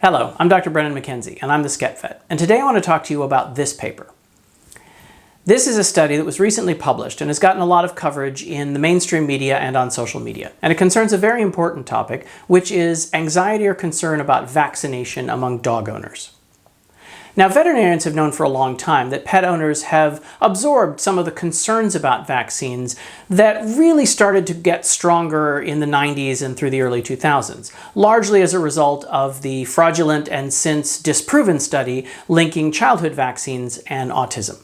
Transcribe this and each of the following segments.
Hello, I'm Dr. Brennan McKenzie, and I'm the Skep Vet, and today I want to talk to you about this paper. This is a study that was recently published and has gotten a lot of coverage in the mainstream media and on social media, and it concerns a very important topic, which is anxiety or concern about vaccination among dog owners. Now, veterinarians have known for a long time that pet owners have absorbed some of the concerns about vaccines that really started to get stronger in the 90s and through the early 2000s, largely as a result of the fraudulent and since disproven study linking childhood vaccines and autism.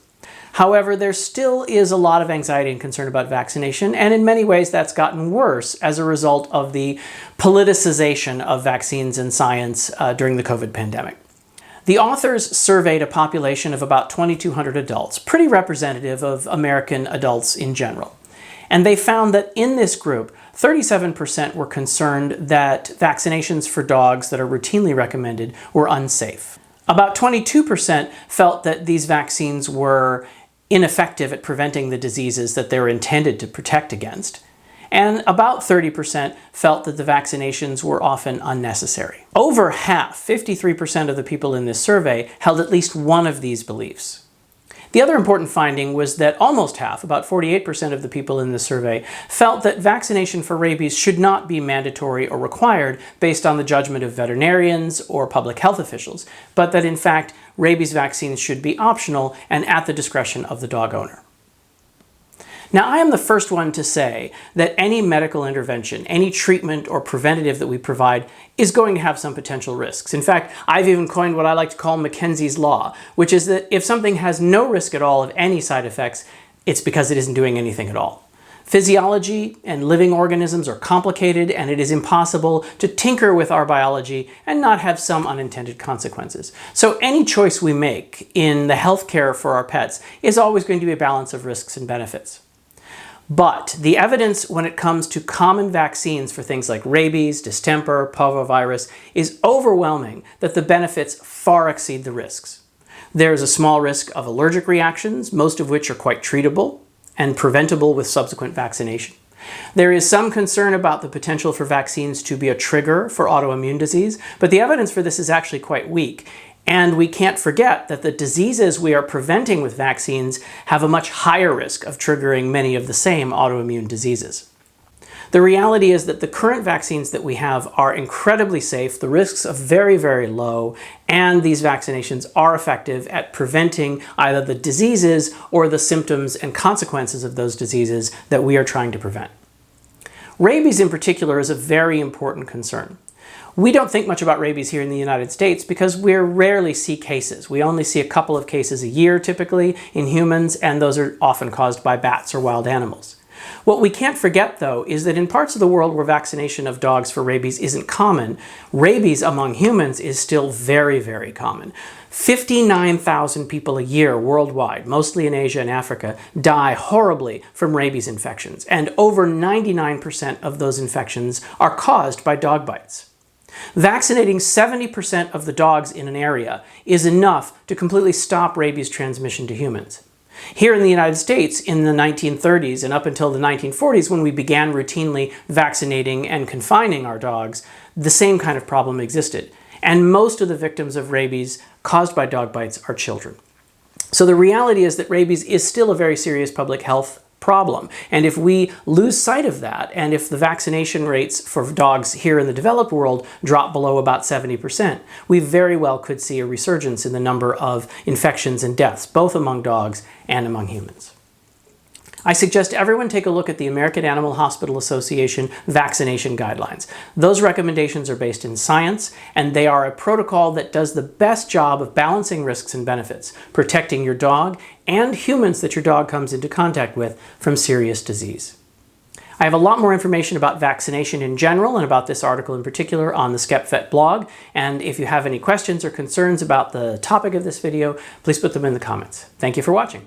However, there still is a lot of anxiety and concern about vaccination, and in many ways that's gotten worse as a result of the politicization of vaccines and science during the COVID pandemic. The authors surveyed a population of about 2,200 adults, pretty representative of American adults in general. And they found that in this group, 37% were concerned that vaccinations for dogs that are routinely recommended were unsafe. About 22% felt that these vaccines were ineffective at preventing the diseases that they were intended to protect against. And about 30% felt that the vaccinations were often unnecessary. Over half, 53% of the people in this survey, held at least one of these beliefs. The other important finding was that almost half, about 48% of the people in the survey, felt that vaccination for rabies should not be mandatory or required based on the judgment of veterinarians or public health officials, but that in fact, rabies vaccines should be optional and at the discretion of the dog owner. Now, I am the first one to say that any medical intervention, any treatment or preventative that we provide is going to have some potential risks. In fact, I've even coined what I like to call McKenzies Law, which is that if something has no risk at all of any side effects, it's because it isn't doing anything at all. Physiology and living organisms are complicated, and it is impossible to tinker with our biology and not have some unintended consequences. So any choice we make in the healthcare for our pets is always going to be a balance of risks and benefits. But the evidence when it comes to common vaccines for things like rabies, distemper, parvovirus is overwhelming that the benefits far exceed the risks. There is a small risk of allergic reactions, most of which are quite treatable and preventable with subsequent vaccination. There is some concern about the potential for vaccines to be a trigger for autoimmune disease, but the evidence for this is actually quite weak. And we can't forget that the diseases we are preventing with vaccines have a much higher risk of triggering many of the same autoimmune diseases. The reality is that the current vaccines that we have are incredibly safe, the risks are very, very low, and these vaccinations are effective at preventing either the diseases or the symptoms and consequences of those diseases that we are trying to prevent. Rabies in particular is a very important concern. We don't think much about rabies here in the United States because we rarely see cases. We only see a couple of cases a year typically in humans, and those are often caused by bats or wild animals. What we can't forget, though, is that in parts of the world where vaccination of dogs for rabies isn't common, rabies among humans is still very, very common. 59,000 people a year worldwide, mostly in Asia and Africa, die horribly from rabies infections, and over 99% of those infections are caused by dog bites. Vaccinating 70% of the dogs in an area is enough to completely stop rabies transmission to humans. Here in the United States, in the 1930s and up until the 1940s, when we began routinely vaccinating and confining our dogs, the same kind of problem existed. And most of the victims of rabies caused by dog bites are children. So the reality is that rabies is still a very serious public health problem. And if we lose sight of that, and if the vaccination rates for dogs here in the developed world drop below about 70%, we very well could see a resurgence in the number of infections and deaths, both among dogs and among humans. I suggest everyone take a look at the American Animal Hospital Association vaccination guidelines. Those recommendations are based in science, and they are a protocol that does the best job of balancing risks and benefits, protecting your dog and humans that your dog comes into contact with from serious disease. I have a lot more information about vaccination in general and about this article in particular on the Skep Vet blog, and if you have any questions or concerns about the topic of this video, please put them in the comments. Thank you for watching.